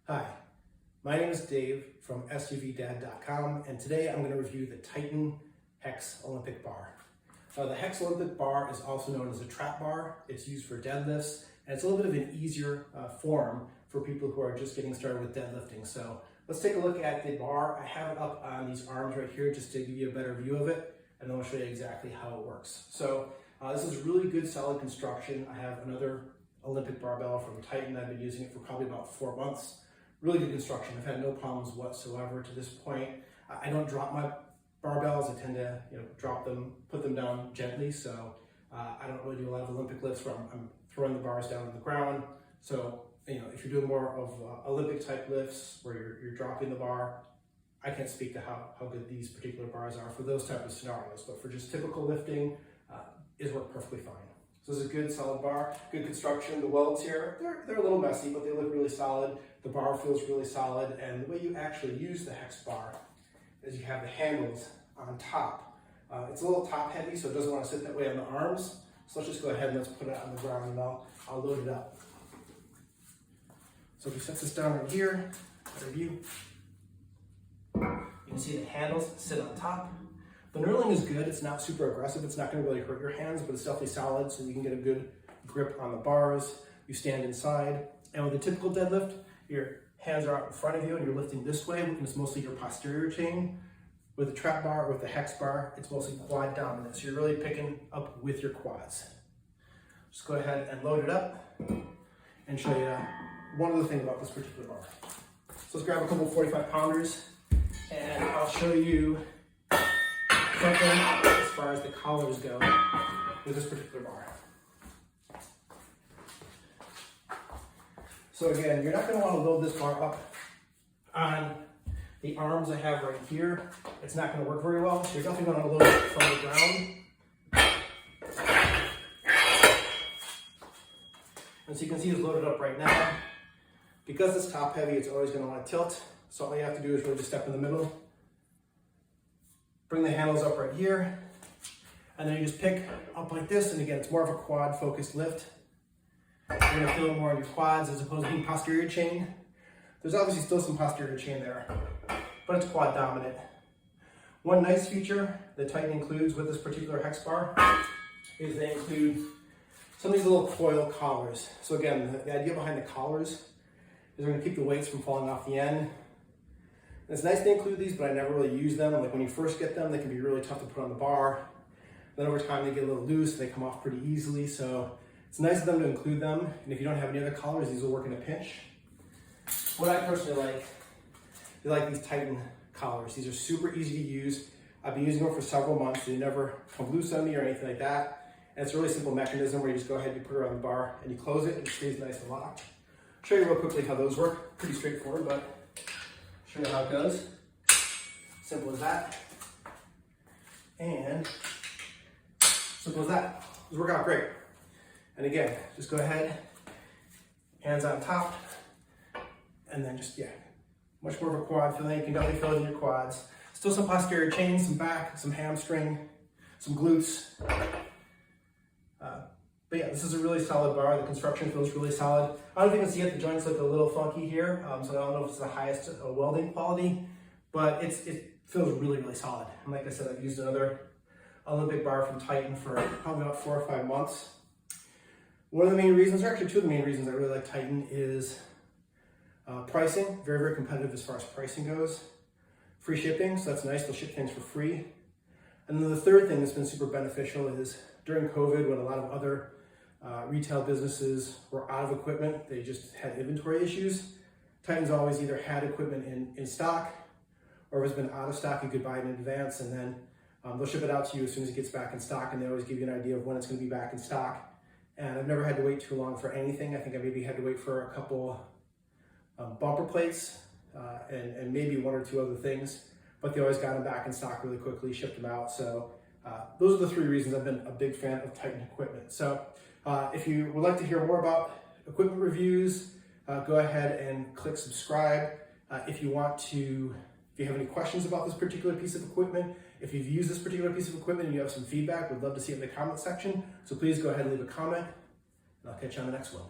Hi, my name is Dave from SUVDad.com, and today I'm going to review the Titan Hex Olympic Bar. The Hex Olympic Bar is also known as a trap bar. It's used for deadlifts, and it's a little bit of an easier form for people who are just getting started with deadlifting. So let's take a look at the bar. I have it up on these arms right here just to give you a better view of it, and then I'll show you exactly how it works. So this is really good, solid construction. I have another Olympic barbell from Titan. I've been using it for probably about 4 months. Really good construction. I've had no problems whatsoever to this point. I don't drop my barbells. I tend to drop them, put them down gently. So I don't really do a lot of Olympic lifts where I'm throwing the bars down on the ground. So if you're doing more of Olympic type lifts where you're dropping the bar, I can't speak to how good these particular bars are for those type of scenarios. But for just typical lifting, it's worked perfectly fine. So this is a good solid bar, good construction. The welds here, they're a little messy, but they look really solid. The bar feels really solid, and the way you actually use the Hex bar is you have the handles on top. It's a little top heavy, so it doesn't want to sit that way on the arms. So let's just go ahead and let's put it on the ground, and I'll load it up. So if we set this down right here, better view, you can see the handles sit on top. The knurling is good. It's not super aggressive. It's not going to really hurt your hands, but it's definitely solid, so you can get a good grip on the bars. You stand inside, and with a typical deadlift, your hands are out in front of you and you're lifting this way, and it's mostly your posterior chain. With the trap bar or with the Hex bar, it's mostly quad dominant, so you're really picking up with your quads. Just go ahead and load it up and show you one other thing about this particular bar. So let's grab a couple 45-pounders, and I'll show you something as far as the collars go with this particular bar. So again, you're not going to want to load this bar up on the arms I have right here. It's not going to work very well, so you're definitely going to load it from the ground. And so you can see it's loaded up right now. Because it's top heavy, it's always going to want to tilt. So all you have to do is really just step in the middle. Bring the handles up right here, and then you just pick up like this, and again, it's more of a quad focused lift. You're gonna feel it more in your quads as opposed to being posterior chain. There's obviously still some posterior chain there, but it's quad dominant. One nice feature that Titan includes with this particular Hex bar is they include some of these little coil collars. So again, the idea behind the collars is they're gonna keep the weights from falling off the end. It's nice to include these, but I never really use them. Like when you first get them, they can be really tough to put on the bar. Then over time, they get a little loose. They come off pretty easily. So it's nice of them to include them. And if you don't have any other collars, these will work in a pinch. What I personally like these Titan collars. These are super easy to use. I've been using them for several months. They never come loose on me or anything like that. And it's a really simple mechanism where you just go ahead and you put it on the bar and you close it and it stays nice and locked. I'll show you real quickly how those work. Pretty straightforward, but show you how it goes. Simple as that. And simple as that. These work out great. And again, just go ahead, hands on top, and then just, much more of a quad feeling. You can definitely feel it in your quads. Still some posterior chain, some back, some hamstring, some glutes. But yeah, this is a really solid bar. The construction feels really solid. I don't think you can see it. The joints look a little funky here, so I don't know if it's the highest welding quality, but it feels really, really solid. And like I said, I've used another Olympic bar from Titan for probably about 4 or 5 months. One of the main reasons, or actually two of the main reasons I really like Titan is pricing. Very, very competitive as far as pricing goes. Free shipping, so that's nice. They'll ship things for free. And then the third thing that's been super beneficial is during COVID, when a lot of other retail businesses were out of equipment, they just had inventory issues. Titan's always either had equipment in stock, or if it's been out of stock, you could buy it in advance, and then they'll ship it out to you as soon as it gets back in stock, and they always give you an idea of when it's going to be back in stock. And I've never had to wait too long for anything. I think I maybe had to wait for a couple bumper plates and maybe 1 or 2 other things, but they always got them back in stock really quickly, shipped them out. So those are the 3 reasons I've been a big fan of Titan equipment. So if you would like to hear more about equipment reviews, go ahead and click subscribe. If you have any questions about this particular piece of equipment, if you've used this particular piece of equipment and you have some feedback, we'd love to see it in the comment section. So please go ahead and leave a comment, and I'll catch you on the next one.